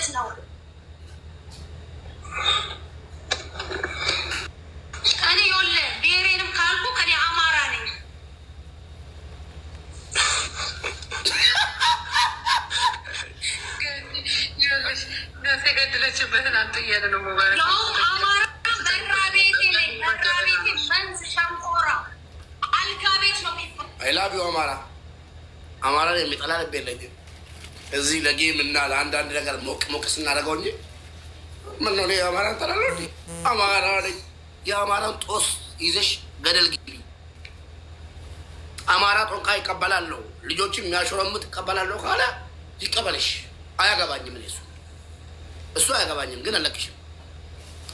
ማለት ነው። እኔ የወለ ብሔሬንም ካልኩ ከኔ አማራ ነኝ። ገድለችበትን አንተ እያለ ነው አማራ መራቤቴ ነኝ። መራቤቴ መንዝ ሸንኮራ አልጋ ቤት ነው። አይላቢው አማራ አማራ የሚጠላ ልብ የለኝም። እዚህ ለጌም እና ለአንዳንድ ነገር ሞቅ ሞቅ ስናደርገው እንጂ ምን ነው የአማራን ጠላለሁ እንዲ አማራ ነኝ። የአማራን ጦስ ይዘሽ ገደል ግቢ። አማራ ጦንቃ ይቀበላለሁ፣ ልጆችም የሚያሾረምት ይቀበላለሁ ካለ ይቀበልሽ። አያገባኝም። እሱ አያገባኝም። ግን አለቅሽም፣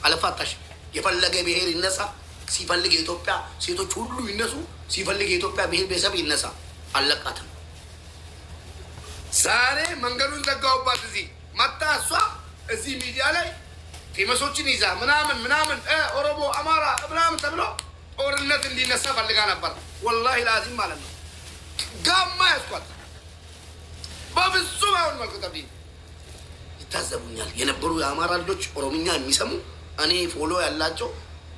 አልፋታሽም። የፈለገ ብሔር ይነሳ፣ ሲፈልግ የኢትዮጵያ ሴቶች ሁሉ ይነሱ፣ ሲፈልግ የኢትዮጵያ ብሔር ቤተሰብ ይነሳ፣ አለቃትም። ዛሬ መንገዱን ዘጋውባት። እዚህ መጣ እሷ እዚህ ሚዲያ ላይ ፌመሶችን ይዛ ምናምን ምናምን ኦሮሞ አማራ ምናምን ተብሎ ጦርነት እንዲነሳ ፈልጋ ነበር። ወላሂ ላዚም ማለት ነው። ጋማ ያስኳት በብዙ አሁን መልኩ ተብዲ ይታዘቡኛል የነበሩ የአማራ ልጆች ኦሮምኛ የሚሰሙ እኔ ፎሎ ያላቸው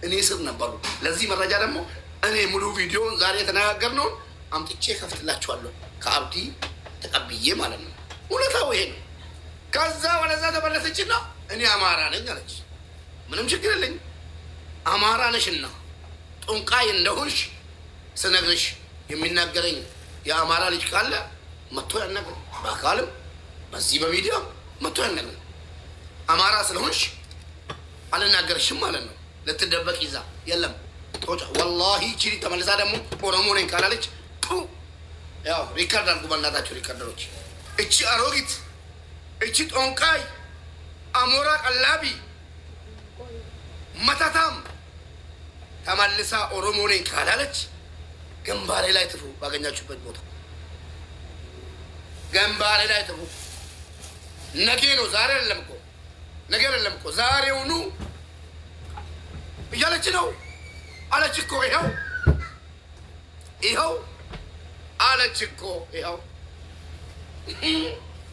እኔ ስር ነበሩ። ለዚህ መረጃ ደግሞ እኔ ሙሉ ቪዲዮን ዛሬ የተነጋገርነውን አምጥቼ ከፍትላችኋለሁ ከአብዲ ተቀብዬ ማለት ነው። እውነታው ይሄ ነው። ከዛ ወደዛ ተመለሰችና እኔ አማራ ነኝ አለች። ምንም ችግር የለኝ። አማራ ነሽና ጦንቃይ እንደሆንሽ ስነግርሽ የሚናገረኝ የአማራ ልጅ ካለ መጥቶ ያናግረኝ። በአካልም በዚህ በሚዲያ መጥቶ ያናግረኝ። አማራ ስለሆንሽ አልናገርሽም ማለት ነው። ልትደበቅ ይዛ የለም ቶጫ ወላሂ ቺሪ ተመልሳ ደግሞ ኦሮሞ ነኝ ካላለች ያው ሪካርድ አድርጉ በእናታቸው ሪካርደሮች። እቺ አሮጊት፣ እቺ ጦንቃይ፣ አሞራ ቀላቢ፣ መታታም ተመልሳ ኦሮሞ ነኝ ካላለች ግንባሬ ላይ ትፉ። ባገኛችሁበት ቦታ ግንባሬ ላይ ትፉ። ነገ ነው ዛሬ አይደለም እኮ ነገ አይደለም እኮ ዛሬውኑ እያለች ነው አለች እኮ ይኸው ይኸው አለች እኮ ይኸው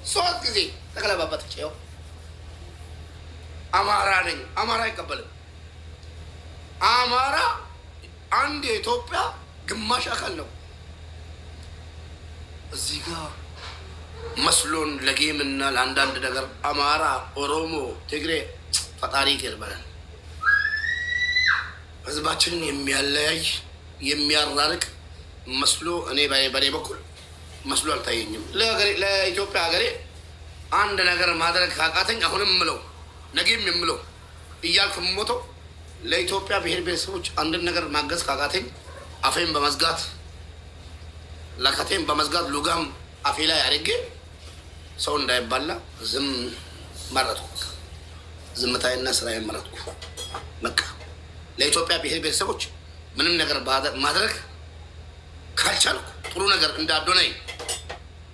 3 ጊዜ ተገለባበጠች። ይኸው አማራ ነኝ። አማራ አይቀበልም። አማራ አንድ የኢትዮጵያ ግማሽ አካል ነው። እዚህ ጋር መስሎን ለጌም እና ለአንዳንድ ነገር አማራ፣ ኦሮሞ፣ ትግሬ ፈጣሪ ይቅር በለን። ህዝባችንን የሚያለያይ የሚያራርቅ መስሎ እኔ በኔ በኩል መስሎ አልታየኝም። ለኢትዮጵያ ሀገሬ አንድ ነገር ማድረግ ካቃተኝ አሁንም የምለው ነገም የምለው እያልኩ የምሞተው ለኢትዮጵያ ብሔር ቤተሰቦች አንድን ነገር ማገዝ ካቃተኝ አፌን በመዝጋት ለከቴን በመዝጋት ሉጋም አፌ ላይ አድርጌ ሰው እንዳይባላ ዝም መረጥኩ። ዝምታዬና ስራዬን መረጥኩ። በቃ ለኢትዮጵያ ብሔር ቤተሰቦች ምንም ነገር ማድረግ ካልቻልኩ ጥሩ ነገር እንደ አዶናይ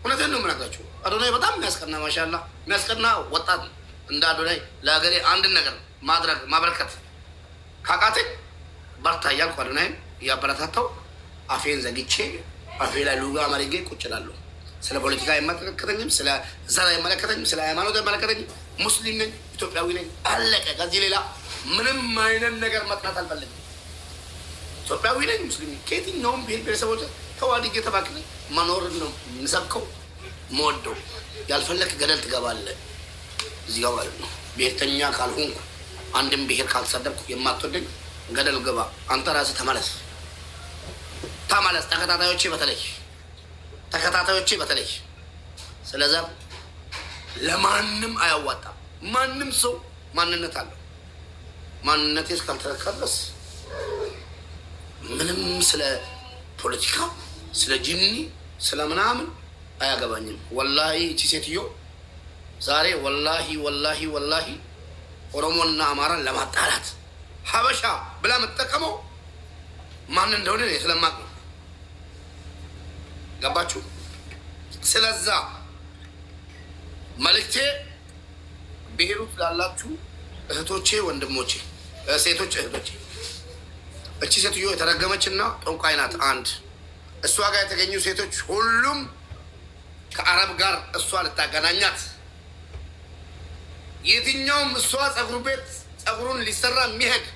እውነቴን ነው የምነግራችሁ። አዶናይ በጣም የሚያስቀና ማሻላ የሚያስቀና ወጣት እንደ አዶናይ ለሀገሬ አንድን ነገር ማድረግ ማበረከት ካቃተኝ በርታ እያልኩ አዶናይን እያበረታታው አፌን ዘግቼ አፌ ላይ ሉጋ አማርጌ ቁጭ እላለሁ። ስለ ፖለቲካ አይመለከተኝም፣ ስለ ዘር አይመለከተኝም፣ ስለ ሃይማኖት አይመለከተኝም። ሙስሊም ነኝ፣ ኢትዮጵያዊ ነኝ፣ አለቀ። ከዚህ ሌላ ምንም አይነት ነገር መጥራት አልፈልግም። ኢትዮጵያዊ ነኝ፣ ሙስሊም ነኝ። ከየትኛውም ብሔር ብሔረሰቦች ተዋድጄ ተባክኔ መኖር ነው የምሰብከው የምወደው። ያልፈለክ ገደል ትገባለህ። እዚህ ጋር ማለት ነው። ብሔርተኛ ካልሆንኩ አንድም ብሔር ካልተሰደብኩ የማትወደኝ ገደል ግባ። አንተ ራስህ ተመለስ ተመለስ። ተከታታዮቼ በተለይ ስለዛ ለማንም አያዋጣም። ማንም ሰው ማንነት አለው። ማንነቴ እስካልተረከበስ ምንም ስለ ፖለቲካ ስለ ጂኒ ስለ ምናምን አያገባኝም። ወላሂ እቺ ሴትዮ ዛሬ ወላሂ ኦሮሞና አማራን ለማጣላት ሀበሻ ብላ የምትጠቀመው ማን እንደሆነ ስለማቅ ነው። ገባችሁ? ስለዛ መልእክቴ ብሔሩት ላላችሁ እህቶቼ፣ ወንድሞቼ፣ ሴቶች እህቶቼ፣ እቺ ሴትዮ የተረገመችና ጠንቋይ ናት። አንድ እሷ ጋር የተገኙ ሴቶች ሁሉም ከአረብ ጋር እሷ ልታገናኛት የትኛውም እሷ ጸጉር ቤት ጸጉሩን ሊሰራ የሚሄድ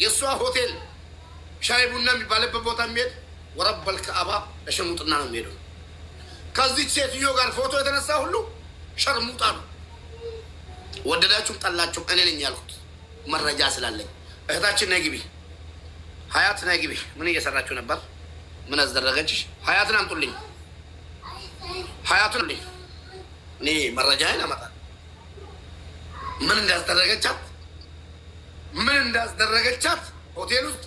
የእሷ ሆቴል ሻይ ቡና የሚባልበት ቦታ የሚሄድ ወረበል ከአባ ለሸሙጥና ነው የሚሄደው። ከዚች ሴትዮ ጋር ፎቶ የተነሳ ሁሉ ሸርሙጣ ነው። ወደዳችሁም ጠላችሁም እኔ ነኝ ያልኩት መረጃ ስላለኝ። እህታችን ነይ ግቢ፣ ሀያት ነይ ግቢ። ምን እየሰራችሁ ነበር? ምን አስደረገችሽ? ሀያትን አምጡልኝ፣ ሀያትን ልኝ። እኔ መረጃዬን አመጣለሁ። ምን እንዳስደረገቻት ምን እንዳስደረገቻት ሆቴል ውስጥ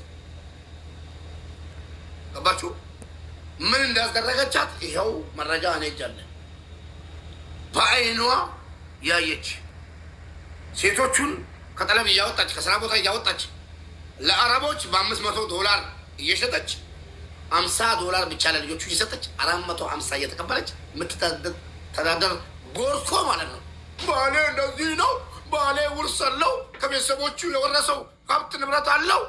ገባችሁ? ምን እንዳስደረገቻት ይኸው መረጃ እኔ እጃለሁ። በአይኗ ያየች ሴቶቹን ከጠለብ እያወጣች ከስራ ቦታ እያወጣች ለአረቦች $500 እየሸጠች $50 ብቻ ለልጆቹ እየሰጠች 450 እየተቀበለች የምትተዳደር ቦርኮ ማለት ነው። ባሌ እንደዚህ ነው፣ ባሌ ውርስ አለው፣ ከቤተሰቦቹ የወረሰው ሀብት ንብረት አለው።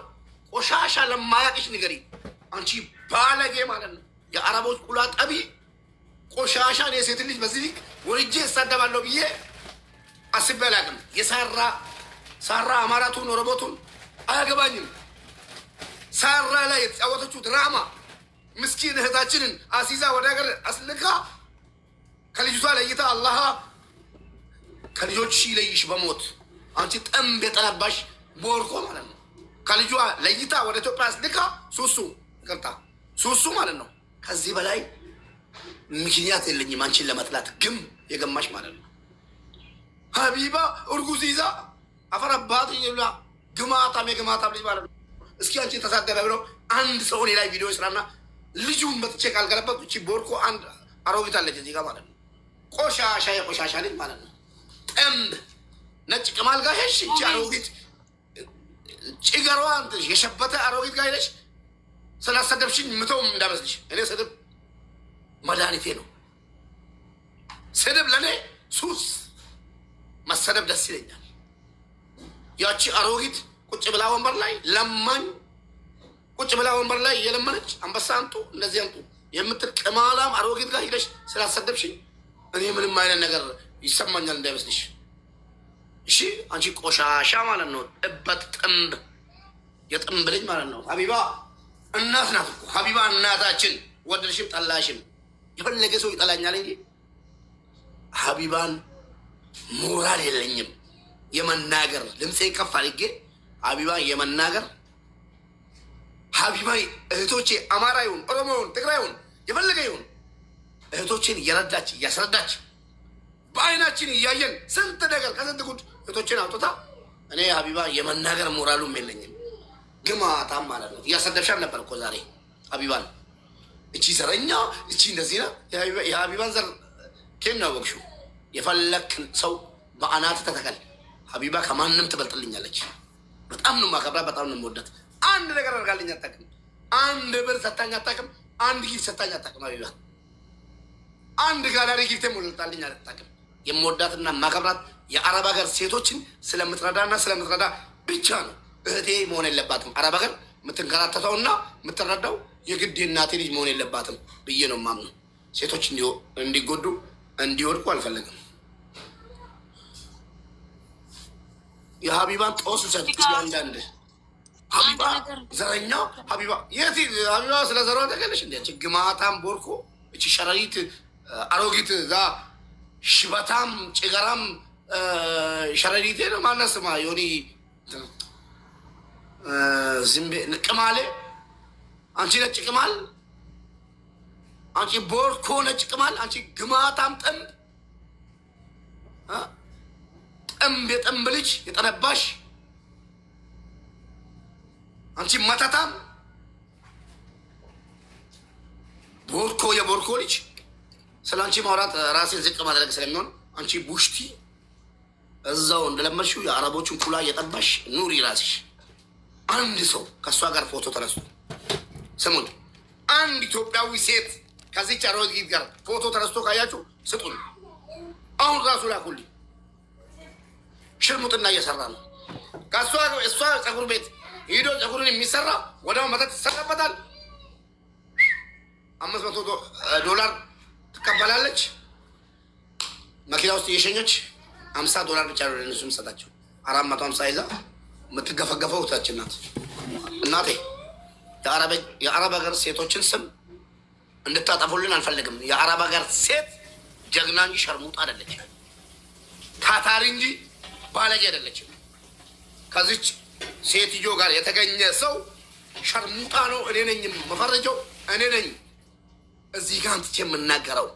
ቆሻሻ ለማያቅሽ ንገሪ አንቺ ባለጌ ማለት ነው። የአረቦች ቁላ ጠቢ ቆሻሻን የሴት ልጅ በዚህ ልክ ወልጄ እሳደባለሁ ብዬ አስቤ አላውቅም። ሳራ አማራቱን ኦሮሞቱን አያገባኝም። ሳራ ላይ የተጫወተችው ድራማ ምስኪን እህታችንን አሲዛ ወደ ሀገር አስልካ ከልጅቷ ለይታ አላህ ከልጆች ይለይሽ በሞት አንቺ ጠምብ የጠነባሽ ቦርኮ ማለት ነው። ከልጇ ለይታ ወደ ኢትዮጵያ አስልካ ሱሱ ማለት ነው። ከዚህ በላይ ምክንያት የለኝም አንቺን ለመጥላት ግም የገማሽ ማለት ነው። ሀቢባ እርጉዝ ይዛ አፈረባት ይብላ ግማታም የግማታም ልጅ ማለት ነው። እስኪ አንቺ ተሳደበ ብለው አንድ ሰው እኔ ላይ ቪዲዮ ስራና ልጁን መጥቼ ካልገለበጡ እቺ ቦርኮ አንድ አሮጊት አለች እዚህ ጋር ማለት ነው። ቆሻሻ የቆሻሻ ልጅ ማለት ነው። ጠምብ ነጭ ቅማል ጋር ሄሽ እቺ አሮጊት ጭገሯ አንተሽ የሸበተ አሮጊት ጋር ሄደሽ ስላሰደብሽኝ ምተውም እንዳመስልሽ። እኔ ስድብ መድኃኒቴ ነው። ስድብ ለእኔ ሱስ፣ መሰደብ ደስ ይለኛል። ያቺ አሮጊት ቁጭ ብላ ወንበር ላይ ለማኝ ቁጭ ብላ ወንበር ላይ እየለመነች አንበሳ አንጡ እንደዚህ አንጡ የምትል ቅማላም አሮጊት ጋር ሄደሽ ስላሰደብሽኝ እኔ ምንም አይነት ነገር ይሰማኛል እንዳይመስልሽ። እሺ አንቺ ቆሻሻ ማለት ነው። እበት ጥምብ የጥምብ ልጅ ማለት ነው። ሀቢባ እናት ናት እኮ ሀቢባ እናታችን። ወደድሽም ጠላሽም የፈለገ ሰው ይጠላኛል እንጂ ሀቢባን ሞራል የለኝም የመናገር ድምፄን ከፍ አድርጌ ሀቢባን የመናገር ሀቢባ እህቶቼ አማራ ይሁን ኦሮሞ ይሁን ትግራይ ይሁን የፈለገ ይሁን እህቶችን እየረዳች እያስረዳች በአይናችን እያየን ስንት ነገር ከስንት ጉድ እህቶችን አውጥታ እኔ ሀቢባ የመናገር ሞራሉም የለኝም። ግማታም ማለት ነው። እያሰደብሻል ነበር እኮ ዛሬ ሀቢባን። እቺ ዘረኛ እቺ እንደዚህ ነው። የሀቢባን ዘር ኬን ነው ያወቅሽው? የፈለክ ሰው በአናት ተተከል። ሀቢባ ከማንም ትበልጥልኛለች። በጣም ነው ማከብራ፣ በጣም ነው የምወዳት። አንድ ነገር አድርጋልኝ አታውቅም። አንድ ብር ሰታኝ አታውቅም። አንድ ጊዜ ሰታኝ አታውቅም። ሀቢባ አንድ ጋላሪ ጊፍቴ ሞልታልኝ አታውቅም። የምወዳትና ማከብራት የአረብ ሀገር ሴቶችን ስለምትረዳና ስለምትረዳ ብቻ ነው። እህቴ መሆን የለባትም አረብ ሀገር የምትንከራተተውና የምትረዳው የግድ እናቴ ልጅ መሆን የለባትም ብዬ ነው የማምነው። ሴቶች እንዲጎዱ እንዲወድቁ አልፈለግም። የሀቢባን ጦስ ሰጥ አንዳንድ ሀቢባ ዘረኛ ሀቢባ የት ሀቢባ ስለ ዘሯ ተገለሽ እንዲ ግማታም ቦርኮ እቺ ሸረሪት አሮጊት እዛ ሽበታም ጭገራም ሸረሪቴ ነው ማነስማ ዮኒ ዝምቤ ቅማሌ አንቺ ነጭ ቅማል፣ አንቺ ቦርኮ ነጭ ቅማል፣ አንቺ ግማታም ጥምብ ጥምብ የጥምብ ልጅ የጠነባሽ አንቺ መተታም ቦርኮ የቦርኮ ልጅ። ስለ አንቺ ማውራት ራሴን ዝቅ ማድረግ ስለሚሆን አንቺ ቡሽቲ እዛው እንደለመድሽው የአረቦችን ኩላ እየጠባሽ ኑሪ ራስሽ። አንድ ሰው ከእሷ ጋር ፎቶ ተነስቶ ስሙን፣ አንድ ኢትዮጵያዊ ሴት ከዚች አሮጊት ጋር ፎቶ ተነስቶ ካያችሁ ስጡን። አሁን ራሱ ላኩልኝ። ሽርሙጥና እየሰራ ነው። እሷ ፀጉር ቤት ሂዶ ፀጉሩን የሚሰራ ወዲያው መጠጥ ትሰራበታል። $500 ትቀበላለች። መኪና ውስጥ እየሸኘች $50 ብቻ ነው ለእነሱ የምሰጣቸው። 450 ይዛ የምትገፈገፈው እህታችን ናት። እናቴ የአረብ ሀገር ሴቶችን ስም እንድታጠፉልን አልፈልግም። የአረብ ሀገር ሴት ጀግና እንጂ ሸርሙጣ አይደለች፣ ታታሪ እንጂ ባለጌ አይደለችም። ከዚች ሴትዮ ጋር የተገኘ ሰው ሸርሙጣ ነው። እኔ ነኝ መፈረጀው፣ እኔ ነኝ እዚህ ጋር አንትቼ የምናገረው።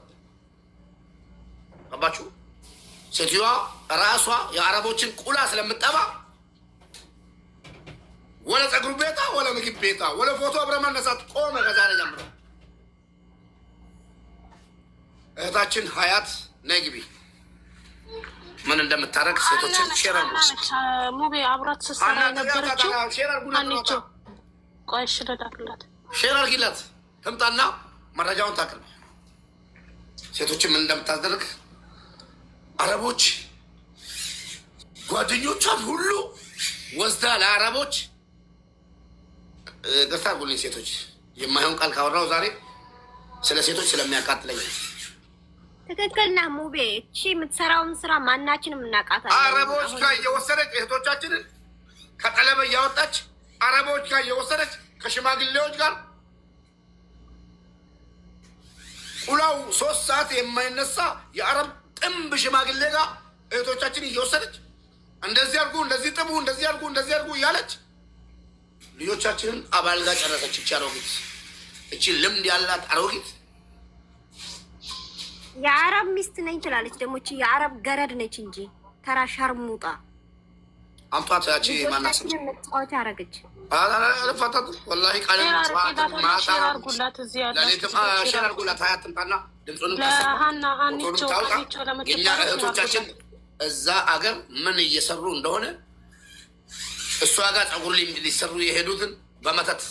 አባችሁ ሴትዮዋ ራሷ የአረቦችን ቁላ ስለምጠባ ወለ ፀጉር ቤታ ወለ ምግብ ቤታ ወለ ፎቶ አብረ መነሳት ቆመ። ከዛሬ ጀምሮ እህታችን ሀያት ነግቢ ምን እንደምታረግ ሴቶችን ሼር ሙቤ አብራት ስትሰራ የነበረችው አንቺ ቆይ ሼር አድርጊላት ትምጣና መረጃውን ታቅርብ። ሴቶችን ምን እንደምታደርግ አረቦች ጓደኞቿን ሁሉ ወስዳ ለአረቦች ገርታ ጉልኝ። ሴቶች የማይሆን ቃል ካወራው ዛሬ ስለ ሴቶች ስለሚያቃጥለኝ ትክክልና ሙቤ እቺ የምትሰራውን ስራ ማናችንም እናውቃታለን። አረቦች ጋር እየወሰደች እህቶቻችንን ከቀለበ እያወጣች አረቦች ጋር እየወሰደች ከሽማግሌዎች ጋር ቁላው 3 ሰዓት የማይነሳ የአረብ ጥንብ ሽማግሌ ጋር እህቶቻችን እየወሰደች እንደዚህ አድርጉ፣ እንደዚህ ጥቡ፣ እንደዚህ አድርጉ፣ እንደዚህ አድርጉ እያለች ልጆቻችንን አባልጋ ጨረሰች። እቺ አሮጊት፣ እቺ ልምድ ያላት አሮጊት የአረብ ሚስት ነኝ ትላለች። ደግሞ እቺ የአረብ ገረድ ነች እንጂ ተራ ሸርሙጣ አምጧት። ያቺ ማናት ምትጫወት ያረገች አልፋታት ወላሂ ቃል ማታ ሼር አድርጉላት። ሀያትምጣና ድምፁንም የእኛ እህቶቻችን እዛ አገር ምን እየሰሩ እንደሆነ እሷ ጋር ፀጉር ሊሰሩ የሄዱትን በመተት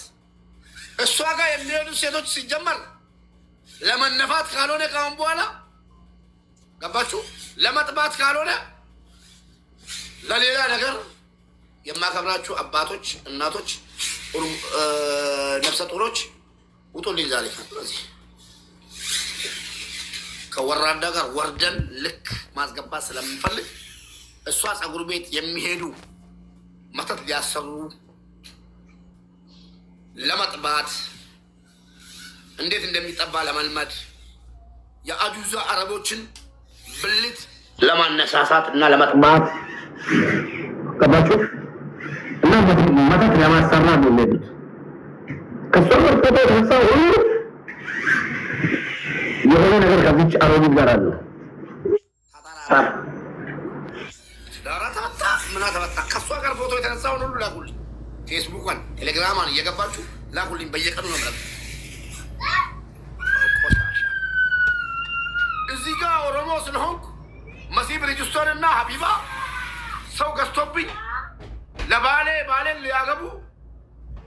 እሷ ጋር የሚሄዱት ሴቶች ሲጀመር ለመነፋት ካልሆነ ካሁን በኋላ ገባችሁ፣ ለመጥባት ካልሆነ ለሌላ ነገር የማከብራችሁ አባቶች፣ እናቶች፣ ነፍሰ ጡሮች ውጡልኝ ዛሬ ከዚህ ከወራዳ ጋር ወርደን ልክ ማስገባት ስለምንፈልግ እሷ ፀጉር ቤት የሚሄዱ መተት ሊያሰሩ ለመጥባት እንዴት እንደሚጠባ ለመልመድ የአጁዛ አረቦችን ብልት ለማነሳሳት እና ለመጥባት ገባችሁ እና መተት ለማሰራ ነው የሚሄዱት። ከሷ መርጠቶ ተነሳ ሁሉ የሆነ ነገር ከዚች አሮጊት ጋር አለው። ዳራታታ ምን አተበጣ ከሷ ጋር ፎቶ የተነሳውን ሁሉ ላኩልኝ። ፌስቡክን ቴሌግራማን እየገባችሁ ላኩልኝ። በየቀኑ ነው ማለት እዚህ ጋር ኦሮሞ ስለሆንኩ መሲብ ሬጅስተር እና ሀቢባ ሰው ገዝቶብኝ ባሌን ሊያገቡ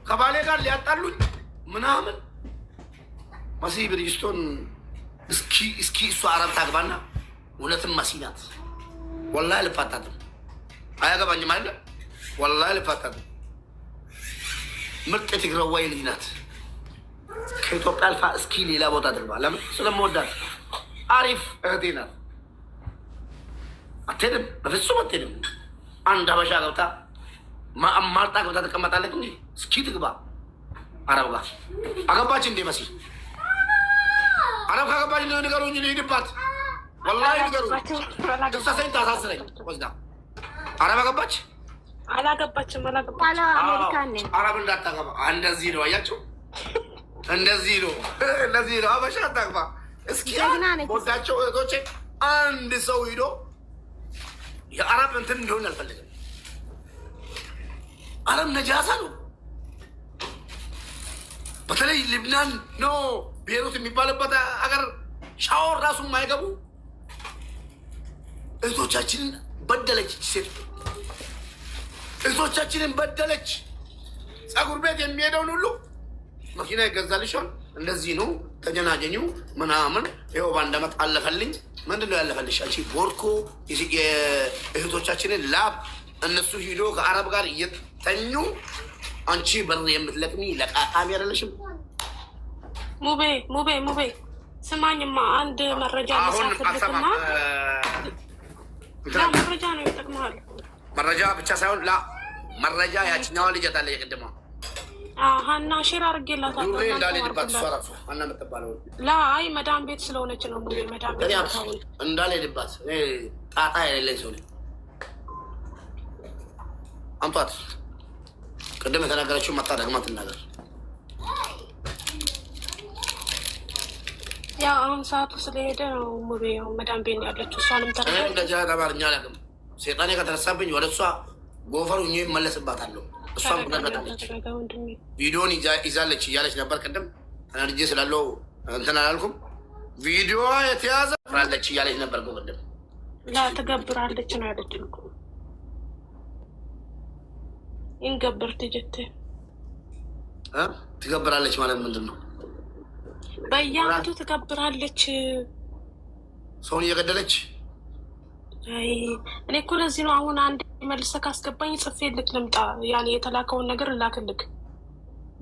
ከባሌ ጋር ሊያጣሉኝ ምናምን መሲብ ሬጅስተር እስኪ እሷ አረብ ታግባና እውነትም መሲ ናት። ወላሂ ልፋታትም አያገባኝም አለ ወላሂ ልፋታትም። ምርጥ የትግራዋይ ልጅ ናት። ከኢትዮጵያ አልፋ እስኪ ሌላ ቦታ ትግባ። ለምን? ስለምወዳት አሪፍ እህቴ ናት። አትሄድም፣ በፍጹም አትሄድም። አንድ ሀበሻ ገብታ ማርጣ ገብታ ትቀመጣለች እንጂ እስኪ ትግባ አረብ ጋር። አገባች እንዴ መሲ? አረብ ካገባች እንደ ንገሩኝ፣ ልሂድባት። ወላሂ ንገሩኝ። ደሳሰኝ ታሳስረኝ ወስዳ አረብ አገባች አላገባችም። አሜሪካን ነኝ። አረብ እንዳታገባ። እንደዚህ ነው አያቸው፣ እንደዚህ ነው ሀበሻ አታግባ። እስኪ ወዳቸው እህቶቼ አንድ ሰው ሂዶ የአረብ እንትን እንደሆነ አልፈልግም። አረብ ነጃሳ ነው። በተለይ ሊብናን ኖ ቤሩት የሚባልበት አገር ሻወር ራሱ የማይገቡ እህቶቻችንን በደለች። ሴት እህቶቻችንን በደለች። ፀጉር ቤት የሚሄደውን ሁሉ መኪና ይገዛልሻል፣ እንደዚህ ነው ተጀናጀኙ ምናምን። ይኸው በአንድ ዓመት አለፈልኝ። ምንድን ነው ያለፈልሽ? አንቺ ቦርኮ የእህቶቻችንን ላብ እነሱ ሂዶ ከአረብ ጋር እየተኙ አንቺ በር የምትለቅሚ ለቃቃሚ አይደለሽም? ሙቤ ስማኝማ፣ አንድ መረጃ ልሳፍልትና መረጃ ነው ይጠቅማል። መረጃ ብቻ ሳይሆን ላ መረጃ ያችኛዋ ልጅ አለ የቅድማ ሀና ሼር አድርጌላታለሁ። ዱሬ እንዳልሄድባት እሷ ራሱ ሀና የምትባለው አይ መዳም ቤት ስለሆነች ነው። መዳም ቤት እንዳልሄድባት ጣጣ የሌለኝ ሰው ነኝ። አምጧት። ቅድም የተናገረችው መጣ ደግማ ትናገር። ያው አሁን ሰዓቱ ስለሄደ ነው። ሙቤ ያው መዳም ቤት ያለችው እሷንም ተረዳ እንደዚያ ተባርኛ አላውቅም። ሴጣኔ ከተነሳብኝ ወደ እሷ ጎፈሩ መለስባታለሁ። እሷም ብላለች ቪዲዮን ይዛለች እያለች ነበር። ቅድም ተናድጄ ስላለው እንትን አላልኩም። ቪዲዮ የተያዘ ፍራለች እያለች ነበር። ቅድም ትገብራለች ነው ያለች። ይንገብር ትጀት ትገብራለች ማለት ምንድን ነው? በየአመቱ ትገብራለች። ሰውን እየገደለች እኔ እኮ ለዚህ ነው አሁን አንድ መልሰህ ካስገባኝ ጽፌልክ ልምጣ። ያኔ የተላከውን ነገር እላክልክ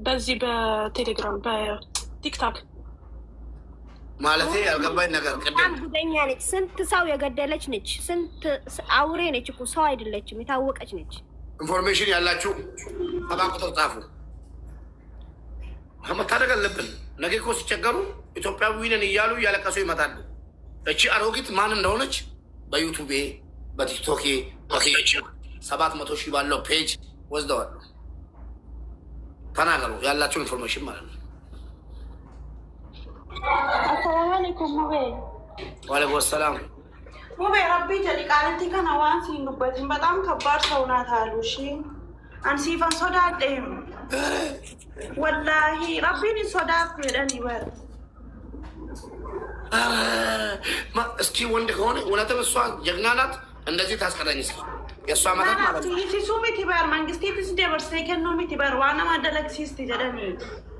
በዚህ በቴሌግራም በቲክታክ ማለት ያልገባኝ ነገር ቅድም ጉደኛ ነች። ስንት ሰው የገደለች ነች። ስንት አውሬ ነች እኮ ሰው አይደለችም። የታወቀች ነች። ኢንፎርሜሽን ያላችሁ አባ ቁጥር ጻፉ። መታደግ አለብን። ነገ እኮ ሲቸገሩ ኢትዮጵያዊ ነን እያሉ እያለቀሱ ይመጣሉ። እቺ አሮጊት ማን እንደሆነች በዩቱቤ በቲክቶኬ 700,000 ባለው ፔጅ ወስደዋሉ። ተናገሩ ያላቸው ኢንፎርሜሽን ማለት ነው። አሰላሙ አለይኩም ሙቤ። ወአለይኩም ሰላም ሙቤ። ረቢ ጀዲ ቃልቲ ከነዋን ሲኑበትን በጣም ከባድ ሰው ናት አሉ። እሺ አንሲፈን ሶዳዴም ወላሂ ረቢን ሶዳት ሄደን ይበር እስኪ ወንድ ከሆነ እውነትም እሷ ጀግና ናት። እንደዚህ ታስቀረኝ እስኪ የእሷ መጠት ማለት ነው። ሲሱሚ ቲበር መንግስቲ ትስደበር ሰይከኖሚ ቲበር ዋና ማደለክሲስ ትጀደኒ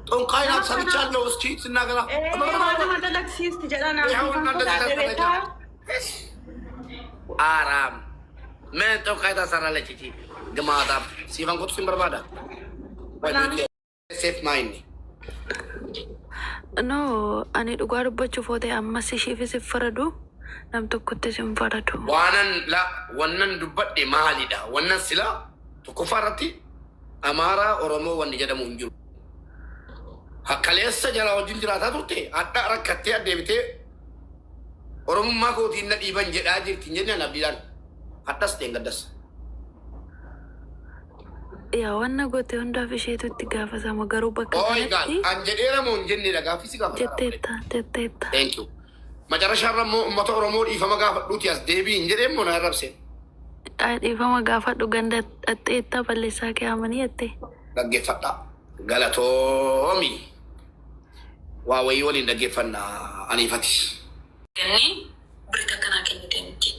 ጦንቃይ ናት ሰምቻለሁ። እስኪ ትናገራ ዋና ማደለክሲስ ትጀደና አራም ምን ጦንቃይ ታሰራለች? እቺ ግማታ ሲፈን ቁጥስ በርባዳ ሴፍ ማይን No, ani dhugaa dubbachuu footee ammas ishiifis faradu nam tokkottis hin faradu. Wannan dubbadhe maalidha? Wannan sila tokkoffaa irratti Amaaraa Oromoo wanni jedhamu hin jiru. Kaleessa jala wajjin jiraataa turte adda rakkattee addeebitee Oromummaa kootiin na dhiiban jedhaa jirti hin jennaan abdiidhaan haddas ta'e gaddas. Yaa wanna goote hundaaf isheetutti gaafatama garuu bakka kanatti an jedheera moo hin jennedha gaaffisi jetteetta. Thank you. Macarashaarra immoo uummata Oromoo dhiifama gaafadhuuti as deebii hin jedheen moo na arrabseen? Dhiifama gaafadhu ganda dhaxxeetta balleessaa kee amanii jette. Dhaggeeffadha. Galatoomi. Waa wayii waliin dhaggeeffannaa aniifati. Ganni birita kanaa kennite miti.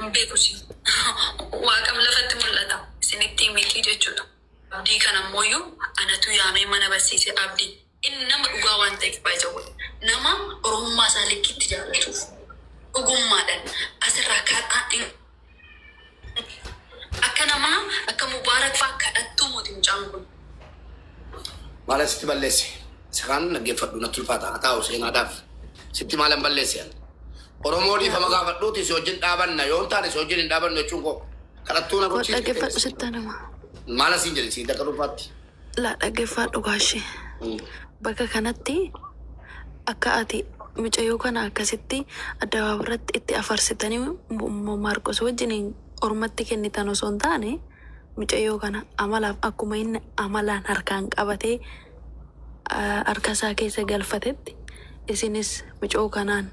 Mbeeku si. Waaqam lafatti mul'ata. Isinitti miti jechuudha. Abdii kana ammoo anatu yaamee mana barsiise abdii. Inni nama dhugaa waan ta'eef baay'ee nama Oromummaa isaa likkitti jaallatuuf dhugummaadhaan asirraa kaa'aa akka namaa akka Mubaarak fa'aa kadhattuu mootii mucaan kun. Maala sitti balleesse. Sakaan dhaggeeffadhu natti ulfaata. Taa'u seenaadhaaf. Sitti maalan balleesse. Oromoo dhiifama gaafadhuuti si wajjin dhaabanna yoo taane si wajjin hin dhaabannu jechuun koo kadhattuu na gochiisa. Dhaggeeffadhu sitta nama. Maala siin jedhe siin akka dhufaatti. Laa dhaggeeffadhu gaashee. Bakka kanatti akka ati mucayyoo kana akkasitti addabaabaa irratti itti afarsitanii Maarqos wajjin ormatti kennitan osoo hin taane mucayyoo kana amalaaf akkuma inni amalaan harkaan qabatee harka isaa keessa galfatetti isinis mucayyoo kanaan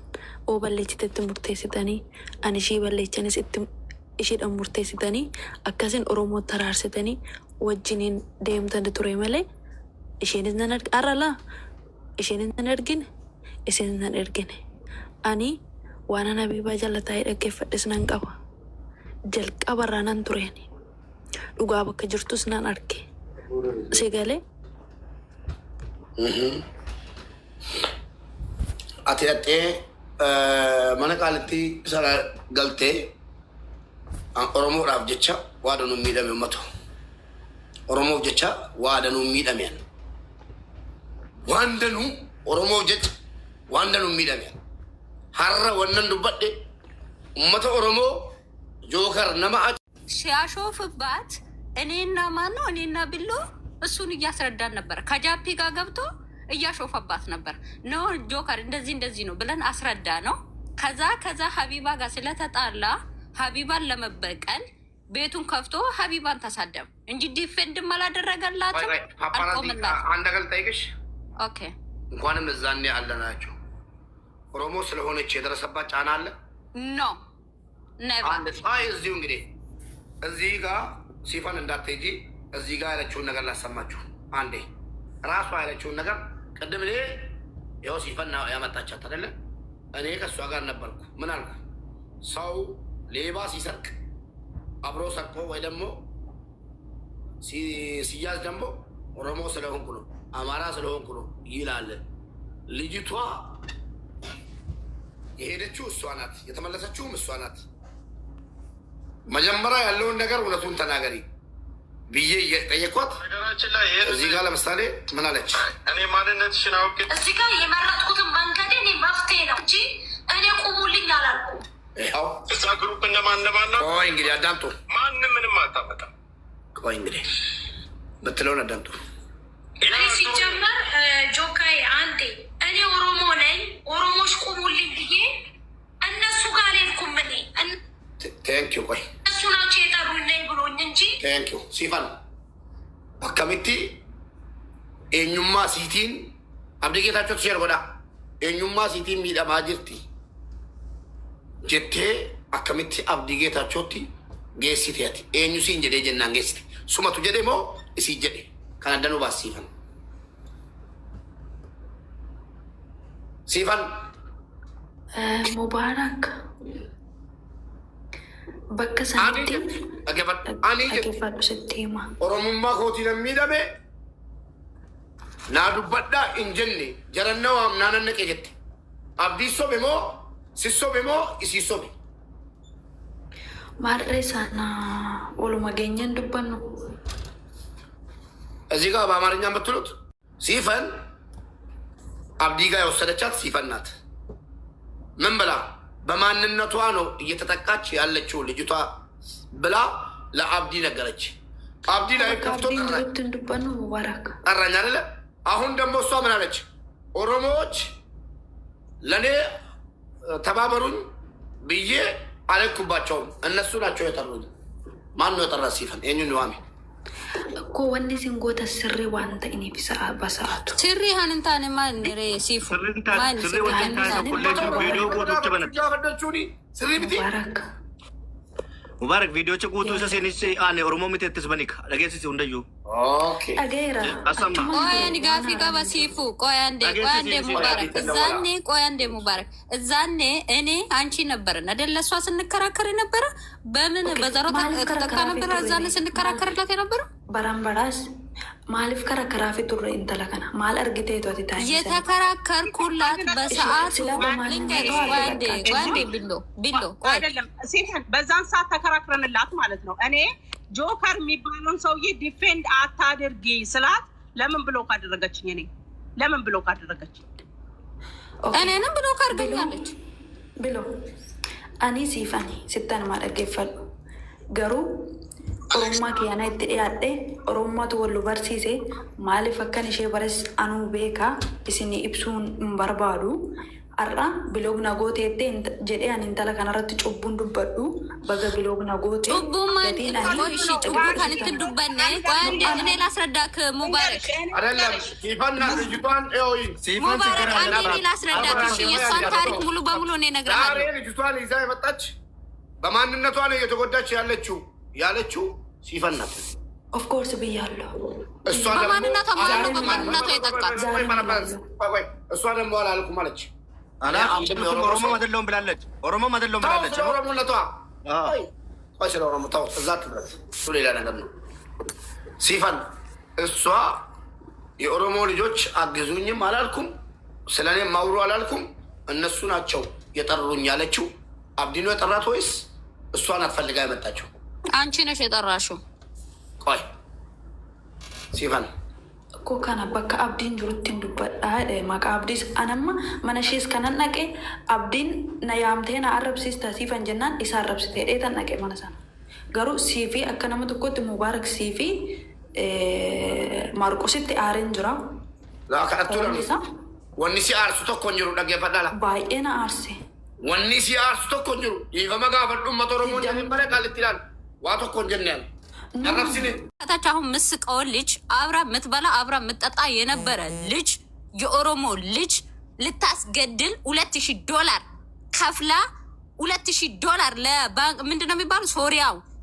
oo balleechitetti murteessitanii ani ishii balleechanis itti ishiidhaan murteessitanii akkasin Oromoo taraarsitanii wajjiniin deemtan ture malee isheenis nan argala isheenis nan argine isheenis nan argine ani waan ana Habiibaa jallataa dhaggeeffadhes nan qaba jalqabarraa nan tureeni dhugaa bakka jirtus nan arge si galee ati dhattee mana qaalitti sana galtee Oromoodhaaf jecha waa danuun miidhame uummatu Oromoof jecha waa danuun miidhameen waan danuu Oromoof jecha waan danuun miidhameen har'a wannan dubbadhe ኡመተ ኦሮሞ ጆከር ነማ ሲያሾፍባት እኔና ማነው እኔና ብሎ እሱን እያስረዳን ነበር። ከጃፒ ጋር ገብቶ እያሾፈባት ነበር። ኖ ጆከር እንደዚህ ነው ብለን አስረዳ ነው። ከዛ ሀቢባ ጋር ስለተጣላ ሀቢባን ለመበቀል ቤቱን ከፍቶ ሀቢባን ተሳደብ እንጂ ዲፌንድም አላደረገላትም። አንድ ነገር ልጠይቅሽ። ኦኬ እንኳንም እዛኔ አለናቸው ኦሮሞ ስለሆነች የደረሰባት ጫና አለ? ኖ ነባ እዚሁ እንግዲህ እዚህ ጋር ሲፈን እንዳትሄጂ እዚህ ጋር ያለችውን ነገር ላሰማችሁ። አንዴ ራሷ ያለችውን ነገር ቅድም እኔ ያው ሲፈን ያመጣቻት አይደለ? እኔ ከእሷ ጋር ነበርኩ። ምን አልኩ? ሰው ሌባ ሲሰርቅ አብሮ ሰርቆ ወይ ደግሞ ሲያዝ ደግሞ ኦሮሞ ስለሆንኩ ነው አማራ ስለሆንኩ ነው ይላል። ልጅቷ የሄደችው እሷ ናት፣ የተመለሰችውም እሷ ናት። መጀመሪያ ያለውን ነገር እውነቱን ተናገሪ ብዬ ጠየኳት። እዚህ ጋር ለምሳሌ ምን አለች? እኔ ማንነትሽን አውቄ እዚህ ጋር የመረጥኩትን መንገድ እኔ መፍትሄ ነው እንጂ እኔ ቁሙልኝ አላልኩም። ይኸው እዛ ግሩፕ እነማን ነው? ቆይ እንግዲህ አዳምጡ። ማንም ምንም አታመጣም። ቆይ እንግዲህ ምትለውን አዳምጡ። እኔ ሲጀመር ጆካዬ አንዴ እኔ ኦሮሞ ነኝ፣ ኦሮሞች ቁሙልኝ ብዬ እነሱ ጋር አልሄድኩም። እኔ ቴንኪው። ቆይ እሱ ናቸው የጠሩኝ ነኝ ብሎኝ እንጂ ቴንኪው። ሲፈን አካሚቲ ኤኙማ ሲቲን አብዲ ጌታቸው ትሸር ጎዳ ኤኙማ ሲቲን ሚደማ ጅርቲ ጀቴ አካሚቲ አብዲ ጌታቸውቲ ጌሲቲያቲ ኤኙ ሲን ጀዴ ጀናን ጌሲቲ ሱመቱ ጀዴ ሞ እሲ ጀዴ ከነደኑ ባስ ሲፈን ሙባረክ bakka sanatti dhaggeeffadhu sitti hima. Oromummaa kootiin hin miidhame naa dubbadhaa hin jenne jarannaa waamnaa naqee jette. Abdii sobe moo sissobe moo isii sobe? Maarree sana waluma geenyaan dubbannu. እዚህ ጋር በአማርኛ የምትሉት ሲፈን አብዲ ጋር የወሰደቻት ሲፈን ናት። ምን ብላ በማንነቷ ነው እየተጠቃች ያለችው ልጅቷ ብላ ለአብዲ ነገረች። አብዲ ላይ ከፍቶ ጠራኝ አይደለ? አሁን ደግሞ እሷ ምን አለች? ኦሮሞዎች ለእኔ ተባበሩኝ ብዬ አለኩባቸውም። እነሱ ናቸው የጠሩኝ። ማን ነው የጠራ? ሲፈን የኙን ዋሚ እኮ ወንድ ሲንጎተ ስሪ ዋንተ እኔ በሰዓቱ ስሪ ሀንንታን ማንሬ ሲፉ ሙባረክ ቪዲዮ ጭቁቱ ሰሴኒስ አኔ ኦሮሞ ምትትስ በኒክ ለጌሲስ እንደዩ አገራ ቆያን ጋፊ ቀባ ሲፉ ቆያንዴ ሙባረክ እዛኔ እኔ አንቺ ነበርን አይደለ? እሷ ስንከራከር የነበረ በምን በዘሮታ ተጠቃ ነበረ። እዛኔ ስንከራከርላት የነበረ በራምበራስ ማሊፍ ከረከራፊ ቱረ እንተለከና ማል እርግቴ ቶቲ ታይ የተከራከርኩላት በሰዓቱ ጓንዴ ቢሎ አይደለም ሲፈን በዛን ሰዓት ተከራክረንላት ማለት ነው። እኔ ጆከር የሚባለውን ሰውዬ ዲፌንድ አታድርጊ ስላት ለምን ብሎክ አደረገችኝ? እኔ ለምን ብሎክ አደረገችኝ? እኔንም ብሎክ አድርገኛለች ብሎ አኒ ሲፈኒ ሲተን ማደገፈሉ ገሩ ኦሮማ ኪያና ይትያደ ኦሮማቱ ወሉ በርሲሴ ማሊፍ አከን ኢሼ በረስ አኑ ቤካ እስኒ ኢብሱን በርባዱ አራ ብሎግ ናጎቴ ጀዴ አን እንተላ ከናረት ጩቡን ዱበዱ በገ ብሎግ ናጎቴ ጩቡ ከንት ዱበነ ቆንዴ እኔ ላስረዳክ ሙባረክ አይደለም ሲፈን ልጅቷን ሙባረክ አንዴ ላስረዳክ። እሺ የሷን ታሪክ ሙሉ በሙሉ እኔ ነግራለሁ። ዛሬ ልጅቷን ይዛ የመጣች በማንነቷ ነው እየተጎዳች ያለችው ሲፈን ናት። ኦፍ ኮርስ ብያለሁ። እሷ በማንነቷ በማንነቷ የጠቃት እሷ ደግሞ አላልኩም አለች። ኦሮሞ አይደለሁም ብላለች። ኦሮሞ አይደለሁም ብላለች። ኦሮሞነቷ ቆይ ስለ ኦሮሞ ተው፣ እዛ ትብረት እሱ ሌላ ነገር ነው። ሲፈን እሷ የኦሮሞ ልጆች አግዙኝም አላልኩም፣ ስለ እኔም ማውሩ አላልኩም። እነሱ ናቸው የጠሩኝ ያለችው። አብዲ ነው የጠራት ወይስ እሷ ናት ፈልጋ የመጣችው? አንቺ ነሽ የጠራሽው። ቆይ ሲፈን ko kana bakka abdiin jirutti hin dubbadhaa maqaa abdiis anamma mana ishees kanan dhaqe abdiin na yaamtee na arrabsiista siifan jennaan isa arrabsitee dheetan dhaqe mana sana garuu siifi akka nama tokkotti mubaarak siifi maarqositti aareen jira. Wanni si aarsu tokko hin jiru dhaggeeffadhaa. Baay'ee na aarse. Wanni si aarsu tokko hin jiru dhiifama gaafadhu uummata Oromoo jedhanii bara qaalitti ilaal waa tokko hin jenneen. ከታች አሁን ምስቀውን ልጅ አብራ ምትበላ አብራ ምትጠጣ የነበረ ልጅ የኦሮሞ ልጅ ልታስገድል $2000 ከፍላ $2000 ለባንክ ምንድነው የሚባለው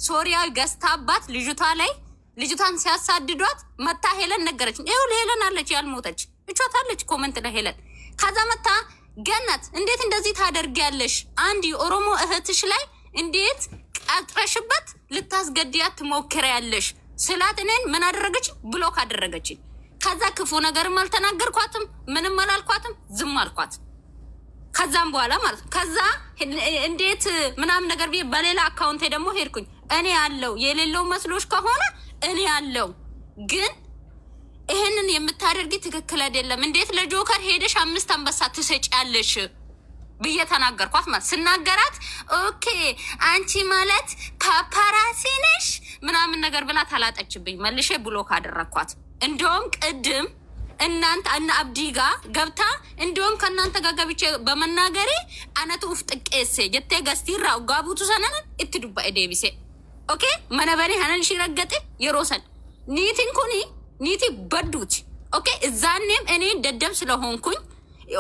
ሶሪያዊ ገዝታባት ልጅቷ ላይ ልጅቷን ሲያሳድዷት መታ ሄለን ነገረችኝ። ይኸው ሄለን አለች ያልሞተች እቿታለች ኮመንት ላይ ሄለን ከዛ መታ ገነት እንዴት እንደዚህ ታደርጊያለሽ? አንድ የኦሮሞ እህትሽ ላይ እንዴት አጥረሽበት ልታስገድያት ትሞክሪያለሽ ስላት እኔን ምን አደረገች? ብሎክ አደረገች። ከዛ ክፉ ነገርም አልተናገርኳትም ምንም አላልኳትም ዝም አልኳት። ከዛም በኋላ ማለት ከዛ እንዴት ምናምን ነገር ቢየ በሌላ አካውንቴ ደግሞ ሄድኩኝ። እኔ ያለው የሌለው መስሎሽ ከሆነ እኔ ያለው ግን ይሄንን የምታደርጊ ትክክል አይደለም። እንዴት ለጆከር ሄደሽ 5 አንበሳ ትሰጪያለሽ ብዬ ተናገርኳት። ማለት ስናገራት ኦኬ አንቺ ማለት ፓፓራሲ ነሽ ምናምን ነገር ብላ ታላጠችብኝ። መልሼ ብሎክ አደረኳት። እንደውም ቅድም እናንተ እና አብዲ ጋር ገብታ እንደውም ከናንተ ጋር ገብቼ በመናገሬ አነቱ ፍጥቄሴ ጀቴ ገስቲራ ጋቡቱ ሰነን እትዱባ ኤዴቢሴ ኦኬ መነበሪ ሀነን ሽረገጤ የሮሰን ኒቲን ኩኒ ኒቲ በዱት ኦኬ እዛኔም እኔ ደደብ ስለሆንኩኝ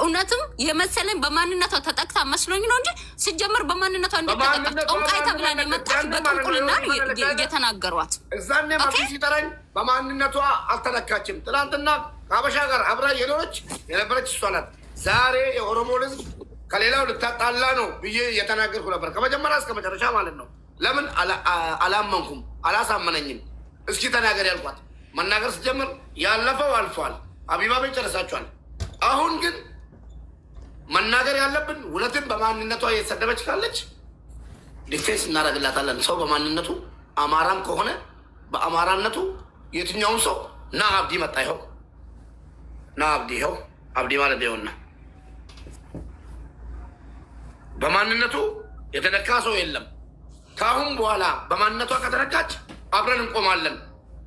እውነትም የመሰለኝ በማንነቷ ተጠቅታ መስሎኝ ነው እንጂ ሲጀመር በማንነቷ እንደተጠቅታ ጦንቃይ ተብላ ነው የመጣች በጥንቁልና እየተናገሯት። እዛኔ ማፊ ሲጠራኝ በማንነቷ አልተለካችም። ትናንትና ከአበሻ ጋር አብራ የነበረች እሷ ናት። ዛሬ የኦሮሞ ሕዝብ ከሌላው ልታጣላ ነው ብዬ እየተናገርኩ ነበር ከመጀመሪያ እስከ መጨረሻ ማለት ነው። ለምን አላመንኩም፣ አላሳመነኝም። እስኪ ተናገር ያልኳት መናገር ስጀምር ያለፈው አልፏል። አቢባ ቤት ጨርሳችኋል። አሁን ግን መናገር ያለብን እውነትን በማንነቷ እየተሰደበች ካለች ዲፌንስ እናደርግላታለን። ሰው በማንነቱ አማራም ከሆነ በአማራነቱ የትኛውም ሰው ና አብዲ መጣ ይኸው ና አብዲ ይኸው አብዲ ማለት ይኸውና በማንነቱ የተነካ ሰው የለም። ከአሁን በኋላ በማንነቷ ከተነካች አብረን እንቆማለን።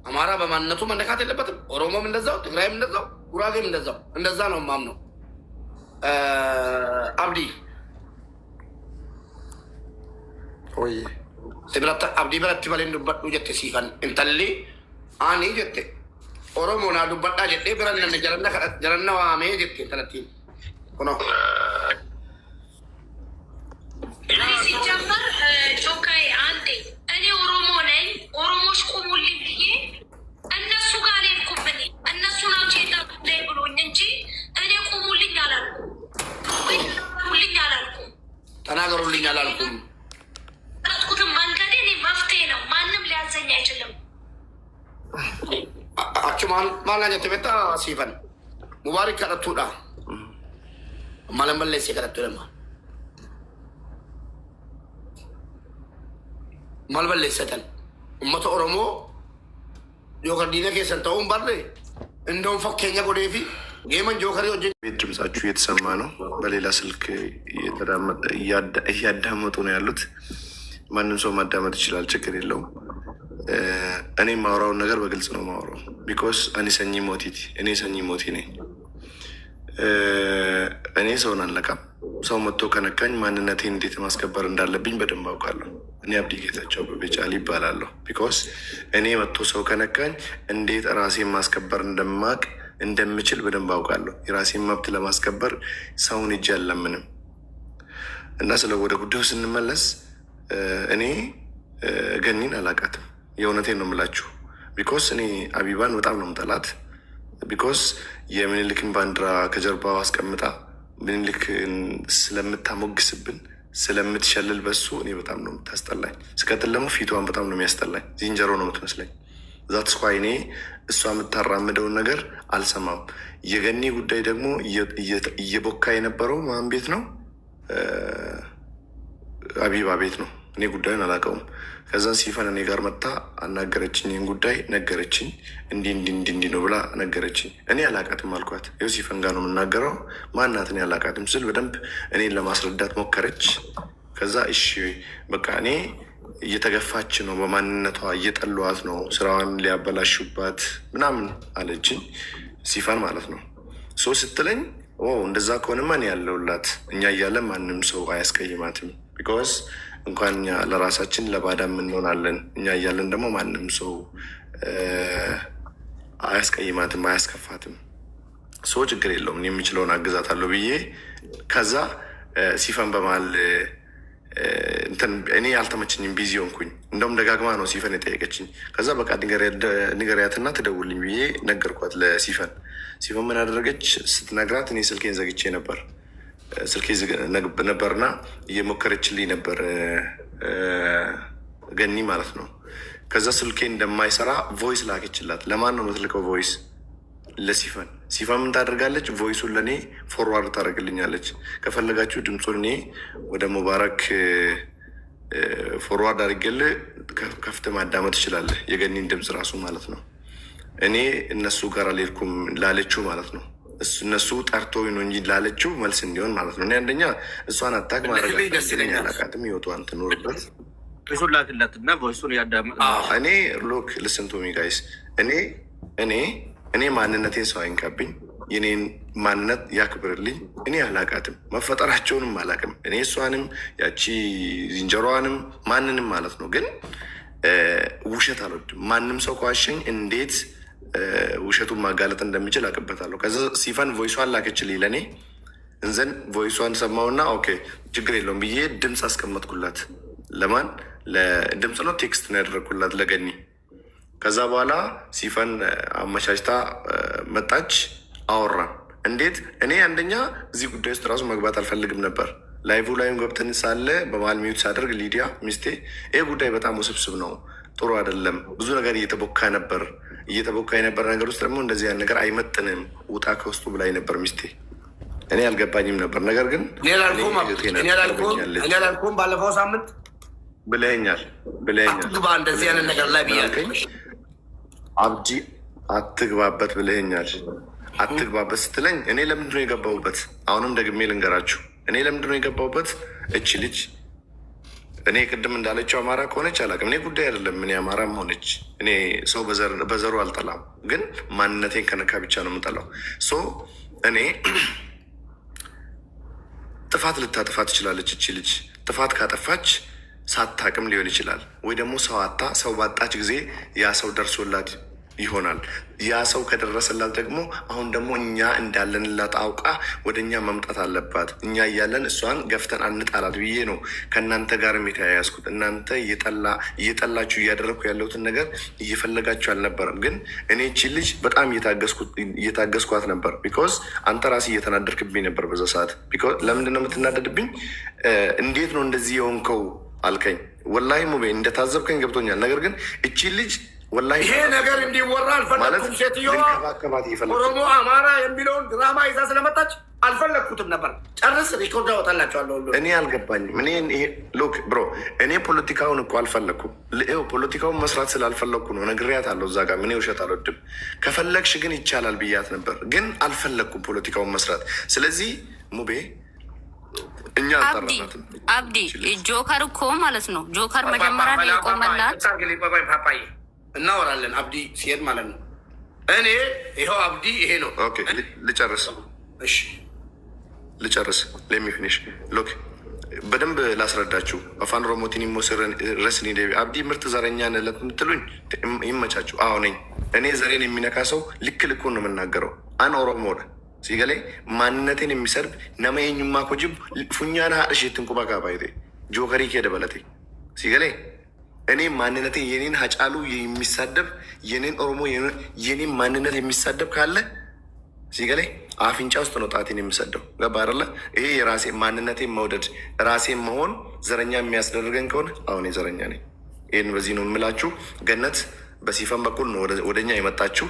አማራ በማንነቱ መነካት የለበትም። ኦሮሞም እንደዛው፣ ትግራይም እንደዛው፣ ጉራጌም እንደዛው። እንደዛ ነው ማምነው። አብዲ ወይ አብዲ በረት በሌን ዱበዱ ጀቴ ሲፈን እንተሌ አኒ ጀቴ ኦሮሞና ዱበዳ ጀቴ ብረነን ጀረና ዋሜ ጀቴ ተለቲ ሆኖ ሲጀመር ጆካይ አንዴ እኔ ኦሮሞ ነኝ ኦሮሞች ቁሙልኝ ብዬ እነሱ ጋር ሌልኩብን እነሱ ናቸው የጠቁልኝ ብሎኝ እንጂ እኔ ቁሙልኝ አላልኩም። ተናገሩልኝ አላልኩም። ረጥኩትን መንገድ እኔ መፍትሄ ነው። ማንም ሊያዘኝ አይችልም። አቹማን ማላኘት ቤታ ሲፈን ሙባሪክ ከረቱዳ ማለመለስ የከረቱ ለማ ማልበለሰተን ኡመተ ኦሮሞ ጆከር ዲነ ኬሰን ተውን ባለ እንደውም ፈከኛ ጎዴፊ ጌመን ጆከር ቤት ድምጻችሁ እየተሰማ ነው። በሌላ ስልክ እያዳመጡ ነው ያሉት። ማንም ሰው ማዳመጥ ይችላል፣ ችግር የለውም። እኔ ማውራውን ነገር በግልጽ ነው ማውራው። ቢኮዝ እኔ ሰኝ ሞቲ ነኝ። እኔ ሰውን አልነካም። ሰው መጥቶ ከነካኝ ማንነቴን እንዴት ማስከበር እንዳለብኝ በደንብ አውቃለሁ። እኔ አብዲ ጌታቸው በቤጫሊ ይባላለሁ። ቢኮዝ እኔ መጥቶ ሰው ከነካኝ እንዴት ራሴን ማስከበር እንደምችል በደንብ አውቃለሁ። የራሴን መብት ለማስከበር ሰውን እጅ አልለምንም። እና ስለ ወደ ጉዳዩ ስንመለስ እኔ ገኒን አላውቃትም። የእውነቴን ነው የምላችሁ። ቢኮዝ እኔ አቢባን በጣም ነው የምጠላት። ቢኮዝ የምኒልክን ባንዲራ ከጀርባው አስቀምጣ ምኒልክ ስለምታሞግስብን ስለምትሸልል በሱ እኔ በጣም ነው የምታስጠላኝ። ስቀጥል ደግሞ ፊቷን በጣም ነው የሚያስጠላኝ። ዝንጀሮ ነው የምትመስለኝ። ዛት ስኳይ እኔ እሷ የምታራምደውን ነገር አልሰማም። የገኒ ጉዳይ ደግሞ እየቦካ የነበረው ማን ቤት ነው? አቢባ ቤት ነው። እኔ ጉዳዩን አላውቀውም። ከዛ ሲፈን እኔ ጋር መጣ አናገረችኝ። ይህን ጉዳይ ነገረችኝ። እንዲህ ነው ብላ ነገረችኝ። እኔ አላውቃትም አልኳት። ይኸው ሲፈን ጋር ነው የምናገረው፣ ማናት እኔ አላውቃትም ስል በደንብ እኔን ለማስረዳት ሞከረች። ከዛ እሺ በቃ እኔ እየተገፋች ነው፣ በማንነቷ እየጠሏት ነው፣ ስራዋን ሊያበላሹባት ምናምን አለችኝ። ሲፈን ማለት ነው። ሶ ስትለኝ እንደዛ ከሆነማ እኔ ያለውላት፣ እኛ እያለን ማንም ሰው አያስቀይማትም። ቢኮዝ እንኳን እኛ ለራሳችን ለባዳም እንሆናለን፣ እኛ እያለን ደግሞ ማንም ሰው አያስቀይማትም፣ አያስከፋትም። ሰው ችግር የለውም እኔ የምችለውን አግዛታለሁ ብዬ ከዛ ሲፈን በመሀል እኔ አልተመቸኝም፣ ቢዚ ሆንኩኝ። እንደውም ደጋግማ ነው ሲፈን የጠየቀችኝ። ከዛ በቃ ንገሪያትና ትደውልኝ ብዬ ነገርኳት ለሲፈን። ሲፈን ምን አደረገች ስትነግራት፣ እኔ ስልኬን ዘግቼ ነበር፣ ስልኬ ነበርና እየሞከረችልኝ ነበር ገኒ ማለት ነው። ከዛ ስልኬ እንደማይሰራ ቮይስ ላከችላት። ለማን ነው የምትልከው ቮይስ? ለሲፈን። ሲፈን ምን ታደርጋለች? ቮይሱን ለእኔ ፎርዋርድ ታደርግልኛለች። ከፈለጋችሁ ድምፁን እኔ ወደ ሙባረክ ፎርዋርድ አድርጌልህ ከፍተህ ማዳመጥ ትችላለህ፣ የገኒን ድምፅ ራሱ ማለት ነው። እኔ እነሱ ጋር አልሄድኩም ላለችው ማለት ነው። እነሱ ጠርቶ ነው እንጂ ላለችው መልስ እንዲሆን ማለት ነው። እኔ አንደኛ እሷን አታክ ማድረግ አላቃትም፣ ህይወቷን ትኖርበት። ቮይሱን ላክለት እና ቮይሱን ያዳምጥ። እኔ ሎክ ልስን ቱ ሚ ጋይስ፣ እኔ ማንነቴን ሰው አይንካብኝ፣ የኔን ማንነት ያክብርልኝ። እኔ አላቃትም፣ መፈጠራቸውንም አላቅም። እኔ እሷንም ያቺ ዝንጀሮዋንም ማንንም ማለት ነው። ግን ውሸት አልወድም። ማንም ሰው ከዋሸኝ እንዴት ውሸቱን ማጋለጥ እንደሚችል አቅበታለሁ። ከዚ ሲፈን ቮይሷን ላከችልኝ ለእኔ እንዘን ቮይሷን ሰማውና ኦኬ ችግር የለውም ብዬ ድምፅ አስቀመጥኩላት። ለማን ለድምፅ ነው ቴክስት ነው ያደረግኩላት ለገኒ። ከዛ በኋላ ሲፈን አመቻችታ መጣች፣ አወራን። እንዴት እኔ አንደኛ እዚህ ጉዳይ ውስጥ ራሱ መግባት አልፈልግም ነበር። ላይቭ ላይም ገብተን ሳለ በመሀል ሚዩት ሳደርግ ሊዲያ ሚስቴ ይህ ጉዳይ በጣም ውስብስብ ነው፣ ጥሩ አይደለም፣ ብዙ ነገር እየተቦካ የነበረ ነገር ውስጥ ደግሞ እንደዚህ ያን ነገር አይመጥንም፣ ውጣ ከውስጡ ብላኝ ነበር ሚስቴ። እኔ አልገባኝም ነበር። ነገር ግን እኔ ላልኩም ባለፈው ሳምንት ብለኸኛል አትግባ እንደዚህ አይነት ነገር ላይ ብያለኝ። አብዲ አትግባበት ብለኸኛል። አትግባበት ስትለኝ እኔ ለምንድነው የገባሁበት? አሁንም ደግሜ ልንገራችሁ፣ እኔ ለምንድነው የገባሁበት? እች ልጅ እኔ ቅድም እንዳለችው አማራ ከሆነች አላውቅም፣ እኔ ጉዳይ አይደለም። እኔ አማራም ሆነች እኔ ሰው በዘሩ አልጠላም፣ ግን ማንነቴን ከነካ ብቻ ነው የምጠላው። ሶ እኔ ጥፋት ልታጥፋ ትችላለች። እቺ ልጅ ጥፋት ካጠፋች ሳታቅም ሊሆን ይችላል፣ ወይ ደግሞ ሰው ባጣች ጊዜ ያ ሰው ደርሶላት ይሆናል። ያ ሰው ከደረሰላት ደግሞ አሁን ደግሞ እኛ እንዳለንላት አውቃ ወደ እኛ መምጣት አለባት። እኛ እያለን እሷን ገፍተን አንጣላት ብዬ ነው ከእናንተ ጋርም የተያያዝኩት። እናንተ እየጠላችሁ እያደረግኩ ያለሁትን ነገር እየፈለጋችሁ አልነበረም። ግን እኔ እቺ ልጅ በጣም እየታገስኳት ነበር። ቢኮዝ አንተ ራስህ እየተናደርክብኝ ነበር በዛ ሰዓት። ለምንድን ነው የምትናደድብኝ? እንዴት ነው እንደዚህ የሆንከው አልከኝ። ወላሂ ሙቤ እንደታዘብከኝ ገብቶኛል። ነገር ግን እቺ ልጅ ወላሂ ይሄ ነገር እንዲወራ አልፈለግኩም። ሴትዮዋ ኦሮሞ አማራ የሚለውን ድራማ ይዛ ስለመጣች አልፈለግኩትም ነበር። ጨርስ፣ ሪኮርድ አወጣላቸዋለሁ። እኔ አልገባኝም። ሎክ ብሮ፣ እኔ ፖለቲካውን እኮ አልፈለግኩም። ፖለቲካውን መስራት ስላልፈለግኩ ነው። ነግሬያታለሁ እዛ ጋር። እኔ ውሸት አልወድም። ከፈለግሽ ግን ይቻላል ብያት ነበር፣ ግን አልፈለግኩም ፖለቲካውን መስራት። ስለዚህ ሙቤ እኛ አብዲ ጆከር እኮ ማለት ነው። ጆከር መጀመሪያ ነው የቆመላት። እናወራለን አብዲ ሲሄድ ማለት ነው። እኔ ይኸው አብዲ ይሄ ነው። ኦኬ ልጨርስ። እሺ ልጨርስ። ለሚፊኒሽ ሎክ በደንብ ላስረዳችሁ። አፋን ሮሞቲን ሞስር ረስኒ ደ አብዲ ምርጥ ዘረኛ ነለት የምትሉኝ ይመቻችሁ። አዎ ነኝ። እኔ ዘሬን የሚነካ ሰው ልክ ልኩን ነው የምናገረው። አን ኦሮሞ ሲገሌ ማንነቴን የሚሰርብ ነመየኙማ ኮጅብ ፉኛና ሀደሽትን ቁባ ጋባይቴ ጆከሪ ከደበለቴ ሲገሌ እኔ ማንነቴ የኔን ሀጫሉ የሚሳደብ የኔን ኦሮሞ የኔን ማንነት የሚሳደብ ካለ ሲገሌ አፍንጫ ውስጥ ነው ጣቴን የሚሰደው። ገባ አይደለ? ይሄ የራሴ ማንነቴን መውደድ ራሴን መሆን ዘረኛ የሚያስደርገኝ ከሆነ አሁን ዘረኛ ነኝ። ይህን በዚህ ነው የምላችሁ። ገነት በሲፈን በኩል ነው ወደኛ የመጣችሁ።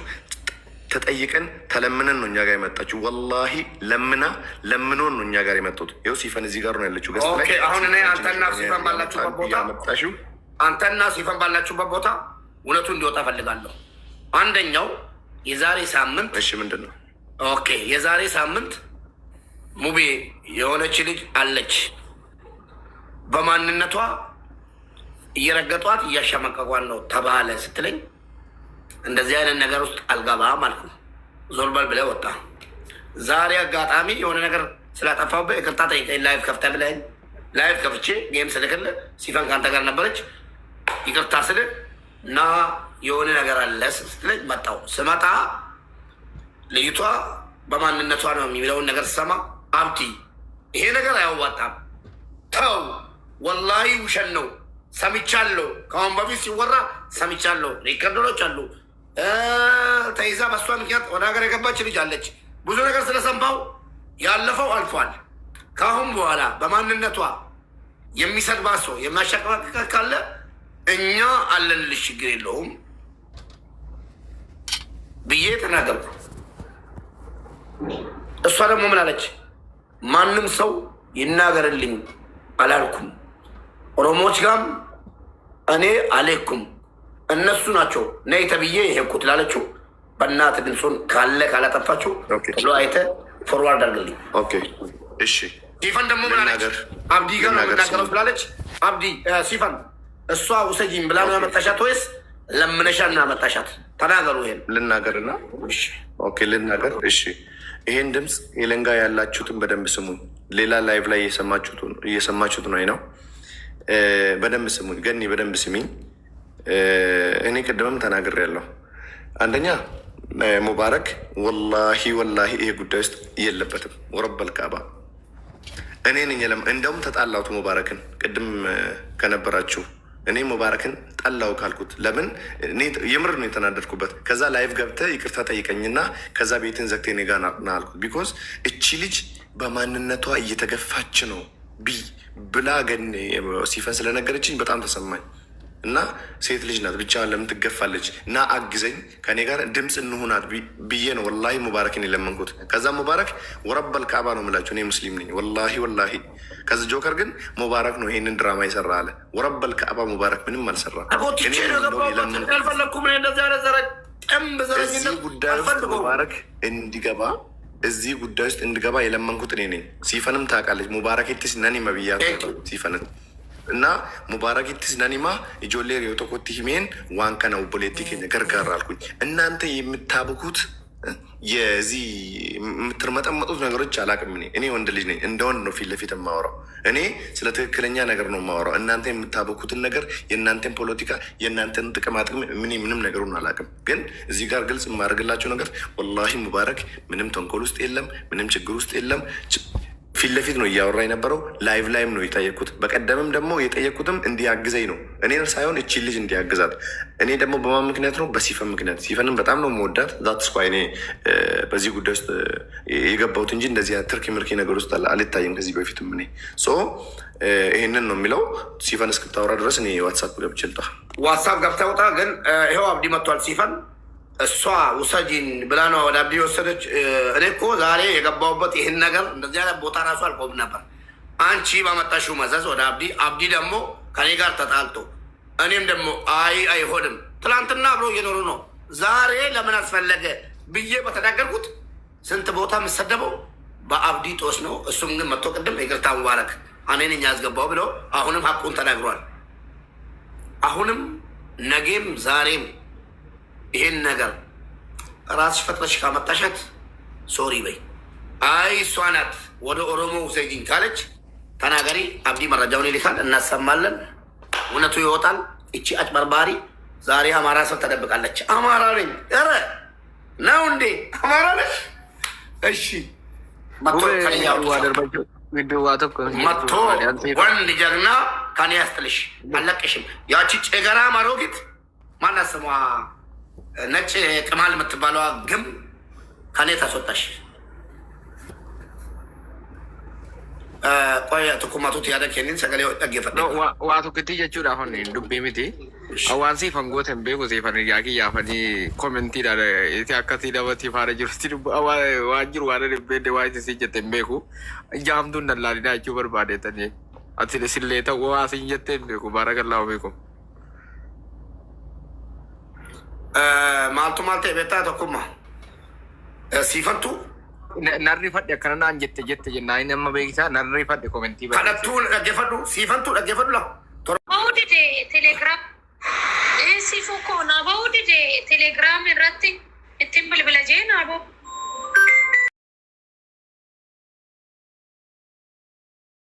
ተጠይቀን ተለምነን ነው እኛ ጋር የመጣችው። ወላሂ ለምኖን ነው እኛ ጋር የመጡት። ይኸው ሲፈን እዚህ ጋር ነው ያለችው። አሁን እኔ አንተና ሲፈን ባላችሁበት ቦታ አንተና ሲፈን ባላችሁበት ቦታ እውነቱ እንዲወጣ ፈልጋለሁ። አንደኛው የዛሬ ሳምንት እሺ፣ ምንድን ነው? ኦኬ፣ የዛሬ ሳምንት ሙቤ የሆነች ልጅ አለች፣ በማንነቷ እየረገጧት እያሸመቀቋን ነው ተባለ ስትለኝ እንደዚህ አይነት ነገር ውስጥ አልገባም አልኩ። ዞር በል ብለህ ወጣ። ዛሬ አጋጣሚ የሆነ ነገር ስላጠፋሁበት ይቅርታ ጠይቀኝ ላይፍ ከፍተህ ብለኸኝ ላይፍ ከፍቼ ጌም ስልክልህ ሲፈን ከአንተ ጋር ነበረች። ይቅርታ ስልህ እና የሆነ ነገር አለ ስትለኝ መጣሁ። ስመጣ ልጅቷ በማንነቷ ነው የሚለውን ነገር ስሰማ አብዲ ይሄ ነገር አያዋጣም፣ ተው፣ ወላሂ ውሸት ነው፣ ሰምቻለሁ። ከአሁን በፊት ሲወራ ሰምቻለሁ። ሪከርዶች አሉ። ተይዛ በሷ ምክንያት ወደ ሀገር የገባች ልጅ አለች። ብዙ ነገር ስለሰማው ያለፈው አልፏል። ከአሁን በኋላ በማንነቷ የሚሰድባት ሰው የሚያሸቅባቅቅ ካለ እኛ አለንልሽ፣ ችግር የለውም ብዬ ተናገርኩ። እሷ ደግሞ ምን አለች? ማንም ሰው ይናገርልኝ አላልኩም። ኦሮሞዎች ጋም እኔ አልሄድኩም፣ እነሱ ናቸው ነይ ተብዬ የሄድኩት ላለችው በእናትህ ድምፁን ካለ ካላጠፋችሁ ብሎ አይተህ ፎርዋርድ አድርግልኝ። እሺ። ሲፈን ደግሞ ምን አለች? አብዲ ጋር ነው የምናገረው ስላለች አብዲ ሲፈን እሷ ውሰጂኝ ብላ ነው ያመጣሻት ወይስ ለምነሻ እና ያመጣሻት? ተናገሩ። ይሄን ልናገርና ልናገር። እሺ፣ ይሄን ድምፅ የለንጋ ያላችሁትን በደንብ ስሙኝ። ሌላ ላይቭ ላይ እየሰማችሁት ነው ነው። በደንብ ስሙኝ። ገኒ በደንብ ስሚኝ። እኔ ቅድምም ተናግሬያለሁ። አንደኛ ሙባረክ ወላሂ ይሄ ጉዳይ ውስጥ የለበትም። ወረበል ካባ እኔ ነኝ እንደውም ተጣላሁት ሙባረክን። ቅድም ከነበራችሁ እኔ ሙባረክን ጠላው ካልኩት ለምን የምር ነው የተናደድኩበት። ከዛ ላይቭ ገብተህ ይቅርታ ጠይቀኝና ከዛ ቤትን ዘግተህ እኔ ጋር ና አልኩት። ቢኮዝ እቺ ልጅ በማንነቷ እየተገፋች ነው ብላ ገን ሲፈን ስለነገረችኝ በጣም ተሰማኝ። እና ሴት ልጅ ናት ብቻዋን ለምን ትገፋለች? እና አግዘኝ ከኔ ጋር ድምፅ እንሁናት ብዬ ነው ወላሂ ሙባረክን የለመንኩት። ከዛ ሙባረክ ወረበል ካባ ነው የምላቸው። እኔ ሙስሊም ነኝ ወላሂ። ከዚ ጆከር ግን ሙባረክ ነው ይሄንን ድራማ ይሰራ አለ። ወረበል ካባ ሙባረክ ምንም አልሰራም። እዚህ ጉዳይ ውስጥ ሙባረክ እንዲገባ እዚህ ጉዳይ ውስጥ እንድገባ የለመንኩት እኔ ነኝ። ሲፈንም ታውቃለች። ሙባረክትስ ነኒማ ብያ ሲፈንን እና ሙባረክትስ ነኒማ ኢጆሌ ሪዮቶኮቲ ሂሜን ዋንከ ነው ቦሌቲ ኬኛ ገርጋር አልኩኝ። እናንተ የምታብኩት የዚህ የምትርመጠመጡት ነገሮች አላውቅም። እኔ ወንድ ልጅ ነኝ። እንደ ወንድ ነው ፊት ለፊት የማወራው። እኔ ስለ ትክክለኛ ነገር ነው የማወራው። እናንተ የምታበኩትን ነገር፣ የእናንተን ፖለቲካ፣ የእናንተን ጥቅማጥቅም ምንም ነገሩን አላውቅም። ግን እዚህ ጋር ግልጽ የማደርግላቸው ነገር ወላሂ ሙባረክ ምንም ተንኮል ውስጥ የለም፣ ምንም ችግር ውስጥ የለም። ፊት ለፊት ነው እያወራ የነበረው። ላይቭ ላይም ነው የጠየቅኩት። በቀደምም ደግሞ የጠየቅኩትም እንዲያግዘኝ ነው፣ እኔን ሳይሆን እቺ ልጅ እንዲያግዛት። እኔ ደግሞ በማን ምክንያት ነው? በሲፈን ምክንያት። ሲፈንን በጣም ነው የምወዳት። ዛትስ ኳይ እኔ በዚህ ጉዳይ ውስጥ የገባሁት እንጂ እንደዚህ ትርኪ ምርኪ ነገር ውስጥ አልታይም ከዚህ በፊትም። እኔ ይህንን ነው የሚለው። ሲፈን እስክታወራ ድረስ እኔ ዋትሳፕ ገብቼ ልጣ። ዋትሳፕ ገብተህ ውጣ። ግን ይኸው አብዲ መጥቷል። ሲፈን እሷ ውሰጂን ብላ ነው ወደ አብዲ የወሰደች። እኔ እኮ ዛሬ የገባሁበት ይህን ነገር እንደዚህ አይነት ቦታ ራሱ አልቆም ነበር። አንቺ ባመጣሽው መዘዝ ወደ አብዲ ደግሞ ከኔ ጋር ተጣልቶ እኔም ደግሞ አይሆንም ትላንትና አብሮ እየኖሩ ነው። ዛሬ ለምን አስፈለገ ብዬ በተናገርኩት ስንት ቦታ የምሰደበው በአብዲ ጦስ ነው። እሱም ግን መጥቶ ቅድም ይቅርታ ሙባረክ እኔ ነኝ ያስገባው ብሎ አሁንም ሀቁን ተናግሯል። አሁንም ነገም ዛሬም ይሄን ነገር ራስሽ ፈጥረሽ ካመጣሻት ሶሪ በይ። እሷ ናት ወደ ኦሮሞ ውሰጂኝ ካለች ተናገሪ። አብዲ መረጃውን ይልካል፣ እናሰማለን፣ እውነቱ ይወጣል። እቺ አጭበርባሪ ዛሬ አማራ ስር ተደብቃለች። አማራ ነኝ ኧረ ነው እንዴ? አማራ ነሽ? እሺ መጥቶ ወንድ ጀግና ከኔ ያስጥልሽ፣ አለቅሽም። ያቺ ጨገራ ማሮጊት ማናት ስሟ? ነጭ ቅማል የምትባለዋ ግም ከኔ ታስወጣሽ። ቆይ ትኩማቱት ያደግ ኒን ሰገሌ ጠግ የፈ ዋቱ ክቲ ጀቹ አሁን ዱቤ ሚቲ Awansi fangoota hin beeku seefan yaaki yaafanii koomentiidhaan itti akkasii namatti faana jirutti waan jiru waan hin beekne waan isin jette hin beeku. Jaamtuun dallaalina jechuu barbaadeetanii ati isillee ta'uu waa isin jette hin beeku baarakallahu beeku. Maaltu maal ta'e beektaa tokkummaa siifantu. Narri fadhi akkana naan jette jennaan nama beeksisaa narri fadhi koomentii kadhattuu dhaggeeffadhu siifantu dhaggeeffadhu la. Baudide telegram sifu ko na baudide telegram irratti ittiin bilbila jee naaboo.